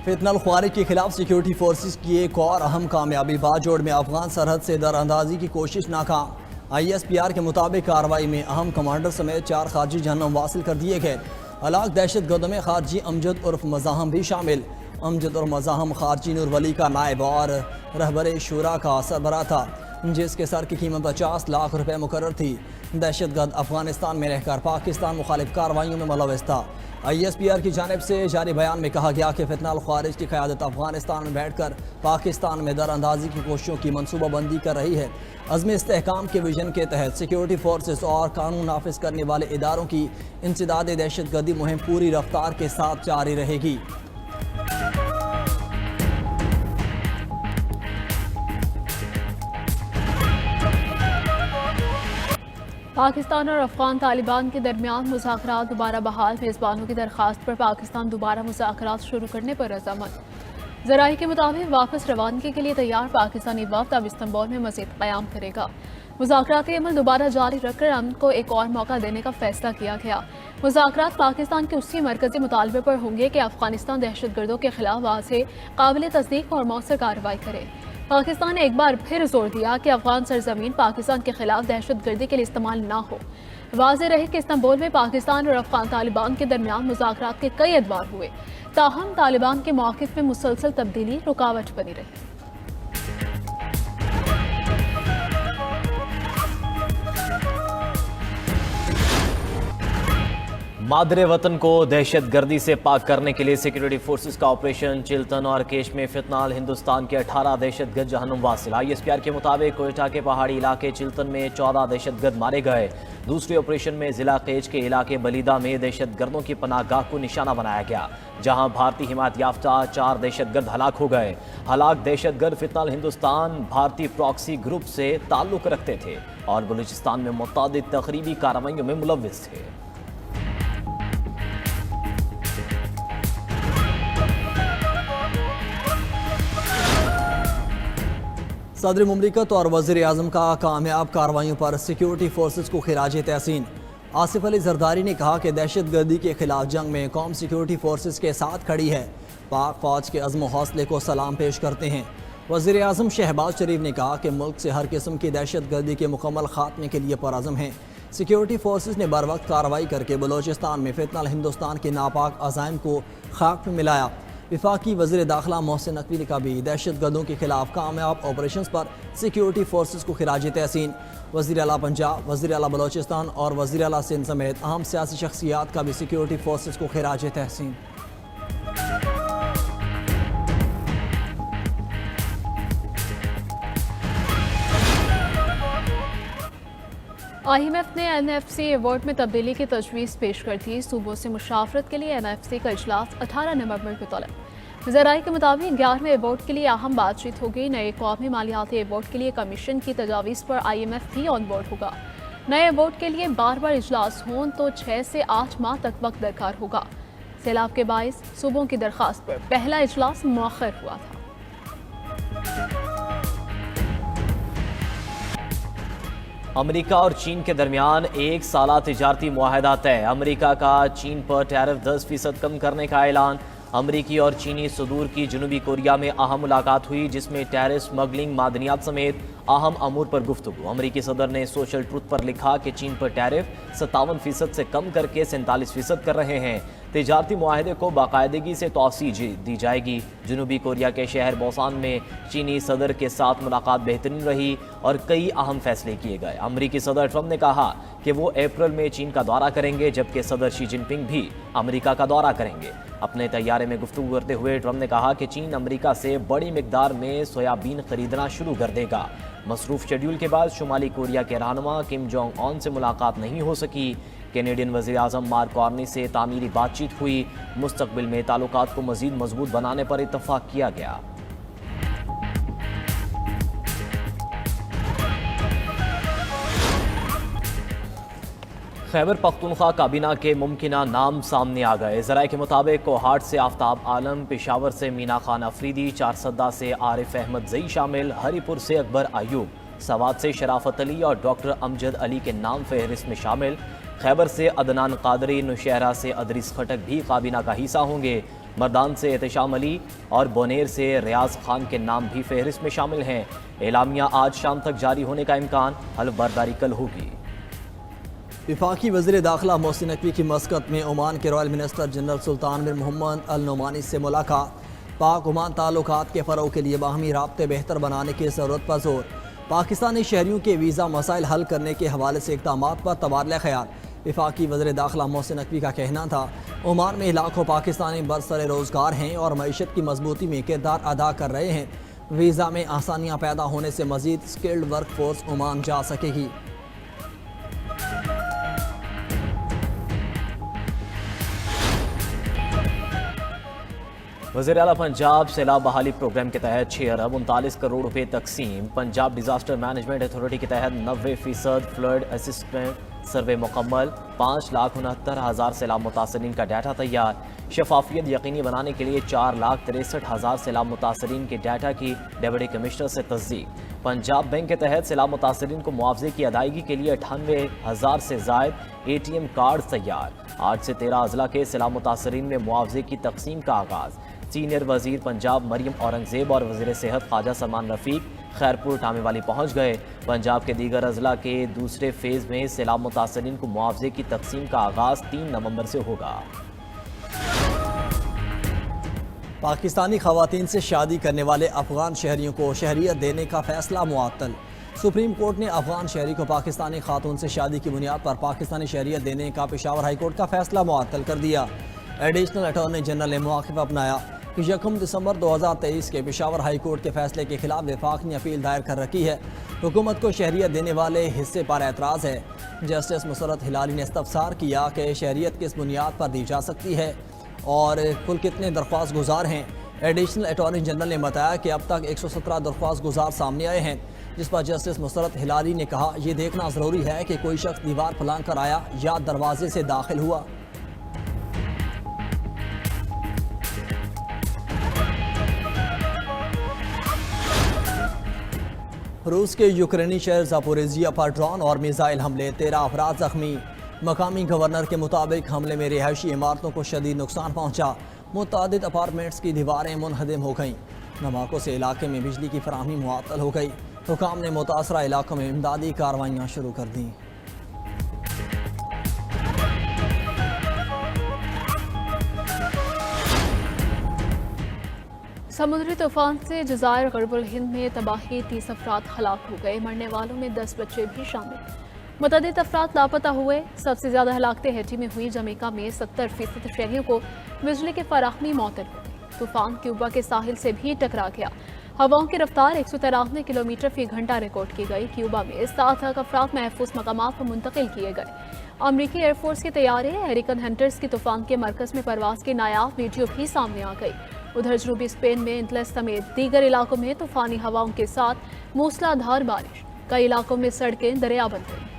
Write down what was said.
فتنہ الخوارج کے خلاف سیکیورٹی فورسز کی ایک اور اہم کامیابی باجوڑ میں افغان سرحد سے در اندازی کی کوشش ناکام۔ ISPR کے مطابق کارروائی میں اہم کمانڈر سمیت 4 خارجی جہنم واصل کر دیے گئے۔ ہلاک دہشت گردوں میں خارجی امجد عرف مزاحم بھی شامل۔ امجد اور مزاحم خارجی نور ولی کا نائب اور رہبر شورا کا سربراہ تھا، جس کے سر کی قیمت 50 لاکھ روپے مقرر تھی۔ دہشت گرد افغانستان میں رہ کر پاکستان مخالف کارروائیوں میں ملوث تھا۔ ISPR کی جانب سے جاری بیان میں کہا گیا کہ فتنہ الخوارج کی قیادت افغانستان میں بیٹھ کر پاکستان میں در اندازی کی کوششوں کی منصوبہ بندی کر رہی ہے۔ عزم استحکام کے ویژن کے تحت سیکیورٹی فورسز اور قانون نافذ کرنے والے اداروں کی انسداد دہشت گردی مہم پوری رفتار کے ساتھ جاری رہے گی۔ پاکستان اور افغان طالبان کے درمیان مذاکرات دوبارہ بحال۔ میزبانوں کی درخواست پر پاکستان دوبارہ مذاکرات شروع کرنے پر رضامند۔ ذرائع کے مطابق واپس روانگی کے لیے تیار پاکستانی وفد اب استنبول میں مزید قیام کرے گا۔ مذاکراتی عمل دوبارہ جاری رکھ کر امن کو ایک اور موقع دینے کا فیصلہ کیا گیا۔ مذاکرات پاکستان کے اسی مرکزی مطالبے پر ہوں گے کہ افغانستان دہشت گردوں کے خلاف واضح، قابل تصدیق اور مؤثر کارروائی کرے۔ پاکستان نے ایک بار پھر زور دیا کہ افغان سرزمین پاکستان کے خلاف دہشت گردی کے لیے استعمال نہ ہو۔ واضح رہے کہ استنبول میں پاکستان اور افغان طالبان کے درمیان مذاکرات کے کئی ادوار ہوئے، تاہم طالبان کے موقف میں مسلسل تبدیلی رکاوٹ بنی رہی۔ مادر وطن کو دہشت گردی سے پاک کرنے کے لیے سیکیورٹی فورسز کا آپریشن چلتن اور کیش میں فتنہ ہندوستان کے 18 دہشت گرد جہنم واصل۔ ISPR کے مطابق کوئٹہ کے پہاڑی علاقے چلتن میں 14 دہشت گرد مارے گئے۔ دوسرے آپریشن میں ضلع کیچ کے علاقے بلیدہ میں دہشت گردوں کی پناہ گاہ کو نشانہ بنایا گیا، جہاں بھارتی حمایت یافتہ 4 دہشت گرد ہلاک ہو گئے۔ ہلاک دہشت گرد فتنہ ہندوستان بھارتی پراکسی گروپ سے تعلق رکھتے تھے اور بلوچستان میں متعدد تخریبی کارروائیوں میں ملوث تھے۔ صدر مملکت اور وزیر اعظم کا کامیاب کارروائیوں پر سیکیورٹی فورسز کو خراج تحسین۔ آصف علی زرداری نے کہا کہ دہشت گردی کے خلاف جنگ میں قوم سیکیورٹی فورسز کے ساتھ کھڑی ہے۔ پاک فوج کے عزم و حوصلے کو سلام پیش کرتے ہیں۔ وزیر اعظم شہباز شریف نے کہا کہ ملک سے ہر قسم کی دہشت گردی کے مکمل خاتمے کے لیے پرعزم ہیں۔ سیکیورٹی فورسز نے بر وقت کارروائی کر کے بلوچستان میں فتنہ ہندوستان کے ناپاک عزائم کو خاک میں ملایا۔ وفاقی وزیر داخلہ محسن نقوی نے کبھی دہشت گردوں کے خلاف کامیاب آپریشنز پر سیکیورٹی فورسز کو خراج تحسین۔ وزیر اعلیٰ پنجاب، وزیر اعلیٰ بلوچستان اور وزیر اعلیٰ سندھ سمیت اہم سیاسی شخصیات کا بھی سیکیورٹی فورسز کو خراج تحسین۔ IMF نے NFC ایوارڈ میں تبدیلی کی تجویز پیش کر دی۔ صوبوں سے مشاورت کے لیے NFC کا اجلاس 18 نومبر کو طلب۔ ذرائع کے مطابق 11ویں ایوارڈ کے لیے اہم بات چیت ہوگی۔ نئے قومی مالیاتی ایوارڈ کے لیے کمیشن کی تجاویز پر IMF بھی آن بورڈ ہوگا۔ نئے ایوارڈ کے لیے بار بار اجلاس ہوں تو 6 سے 8 ماہ تک وقت درکار ہوگا۔ سیلاب کے باعث صوبوں کی درخواست پر پہلا اجلاس مؤخر ہوا تھا۔ امریکہ اور چین کے درمیان 1 سالہ تجارتی معاہدہ طے۔ امریکہ کا چین پر ٹیرف 10% کم کرنے کا اعلان۔ امریکی اور چینی صدور کی جنوبی کوریا میں اہم ملاقات ہوئی، جس میں ٹیرف، سمگلنگ، معدنیات سمیت اہم امور پر گفتگو۔ امریکی صدر نے سوشل ٹروتھ پر لکھا کہ چین پر ٹیرف 57% سے کم کر کے 47% کر رہے ہیں۔ تجارتی معاہدے کو باقاعدگی سے توسیع دی جائے گی۔ جنوبی کوریا کے شہر بوسان میں چینی صدر کے ساتھ ملاقات بہترین رہی اور کئی اہم فیصلے کیے گئے۔ امریکی صدر ٹرمپ نے کہا کہ وہ اپریل میں چین کا دورہ کریں گے، جبکہ صدر شی جن پنگ بھی امریکہ کا دورہ کریں گے۔ اپنے طیارے میں گفتگو کرتے ہوئے ٹرمپ نے کہا کہ چین امریکہ سے بڑی مقدار میں سویابین خریدنا شروع کر دے گا۔ مصروف شیڈول کے بعد شمالی کوریا کے رہنما کم جونگ اون سے ملاقات نہیں ہو سکی۔ کینیڈین وزیر اعظم مارک کارنی سے تعمیری بات چیت ہوئی۔ مستقبل میں تعلقات کو مزید مضبوط بنانے پر اتفاق کیا گیا۔ خیبر پختونخوا کابینہ کے ممکنہ نام سامنے آ گئے۔ ذرائع کے مطابق کوہاٹ سے آفتاب عالم، پشاور سے مینا خان افریدی، چارسدہ سے عارف احمد زئی شامل، ہری پور سے اکبر ایوب، سوات سے شرافت علی اور ڈاکٹر امجد علی کے نام فہرست میں شامل۔ خیبر سے عدنان قادری، نوشہرہ سے ادریس خٹک بھی کابینہ کا حصہ ہوں گے۔ مردان سے احتشام علی اور بونیر سے ریاض خان کے نام بھی فہرست میں شامل ہیں۔ اعلامیہ آج شام تک جاری ہونے کا امکان، حلف برداری کل ہوگی۔ وفاقی وزیر داخلہ محسن نقوی کی مسقط میں عمان کے رائل منسٹر جنرل سلطان بن محمد النعمانی سے ملاقات۔ پاک عمان تعلقات کے فروغ کے لیے باہمی رابطے بہتر بنانے کی ضرورت پر زور۔ پاکستانی شہریوں کے ویزا مسائل حل کرنے کے حوالے سے اقدامات پر تبادلہ خیال۔ وفاقی وزیر داخلہ محسن نقوی کا کہنا تھا عمان میں لاکھوں پاکستانی برسر روزگار ہیں اور معیشت کی مضبوطی میں کردار ادا کر رہے ہیں۔ ویزا میں آسانیاں پیدا ہونے سے مزید سکلڈ ورک فورس عمان جا سکے گی۔ وزیر اعلیٰ پنجاب سیلاب بحالی پروگرام کے تحت 6 ارب 39 کروڑ روپے تقسیم۔ پنجاب ڈیزاسٹر مینجمنٹ اتھارٹی کے تحت 90% فلڈ اسسمنٹ سروے مکمل۔ 5,69,000 سیلاب متاثرین کا ڈیٹا تیار۔ شفافیت یقینی بنانے کے لیے 4,63,000 سیلاب متاثرین کے ڈیٹا کی ڈپٹی کمشنر سے تصدیق۔ پنجاب بینک کے تحت سیلاب متاثرین کو معاوضے کی ادائیگی کے لیے 98,000 سے زائد ATM کارڈ تیار۔ آج سے 13 اضلاع کے سیلاب متاثرین میں معاوضے کی تقسیم کا آغاز۔ سینئر وزیر پنجاب مریم اورنگزیب اور وزیر صحت خواجہ سلمان رفیق خیرپور ٹامے والی پہنچ گئے۔ پنجاب کے دیگر اضلاع کے دوسرے فیز میں سیلاب متاثرین کو معاوضے کی تقسیم کا آغاز 3 نومبر سے ہوگا۔ پاکستانی خواتین سے شادی کرنے والے افغان شہریوں کو شہریت دینے کا فیصلہ معطل۔ سپریم کورٹ نے افغان شہری کو پاکستانی خاتون سے شادی کی بنیاد پر پاکستانی شہریت دینے کا پشاور ہائی کورٹ کا فیصلہ معطل کر دیا۔ ایڈیشنل اٹارنی جنرل نے مواقف اپنایا کہ 1 دسمبر 2023 کے پشاور ہائی کورٹ کے فیصلے کے خلاف وفاق نے اپیل دائر کر رکھی ہے۔ حکومت کو شہریت دینے والے حصے پر اعتراض ہے۔ جسٹس مسرت ہلالی نے استفسار کیا کہ شہریت کس بنیاد پر دی جا سکتی ہے اور کل کتنے درخواست گزار ہیں۔ ایڈیشنل اٹارنی جنرل نے بتایا کہ اب تک 117 درخواست گزار سامنے آئے ہیں، جس پر جسٹس مسرت ہلالی نے کہا یہ دیکھنا ضروری ہے کہ کوئی شخص دیوار پھلانگ کر آیا یا دروازے سے داخل ہوا۔ روس کے یوکرینی شہر زاپوریزیا پر ڈرون اور میزائل حملے، 13 افراد زخمی۔ مقامی گورنر کے مطابق حملے میں رہائشی عمارتوں کو شدید نقصان پہنچا۔ متعدد اپارٹمنٹس کی دیواریں منہدم ہو گئیں۔ دھماکوں سے علاقے میں بجلی کی فراہمی معطل ہو گئی۔ حکام نے متاثرہ علاقوں میں امدادی کارروائیاں شروع کر دیں۔ سمندری طوفان سے جزائر غرب الہند میں تباہی، 30 افراد ہلاک ہو گئے۔ مرنے والوں میں 10 بچے بھی شامل۔ متعدد افراد لاپتہ ہوئے۔ سب سے زیادہ ہلاکتیں ہیٹی میں ہوئی۔ جمیکا میں 70% شہریوں کو بجلی کی فراہمی معطل ہو گئی۔ طوفان کیوبا کے ساحل سے بھی ٹکرا گیا۔ ہواؤں کی رفتار 193 کلومیٹر فی گھنٹہ ریکارڈ کی گئی۔ کیوبا میں 7 افراد محفوظ مقامات پر منتقل کیے گئے۔ امریکی ایئر فورس کے طیارے ہریکن ہنٹرز کی طوفان کے مرکز میں پرواز کی نایاب ویڈیو بھی سامنے آ گئی۔ ادھر جنوبی اسپین میں انٹلس سمیت دیگر علاقوں میں طوفانی ہواؤں کے ساتھ موسلادھار بارش، کئی علاقوں میں سڑکیں دریا بن گئی۔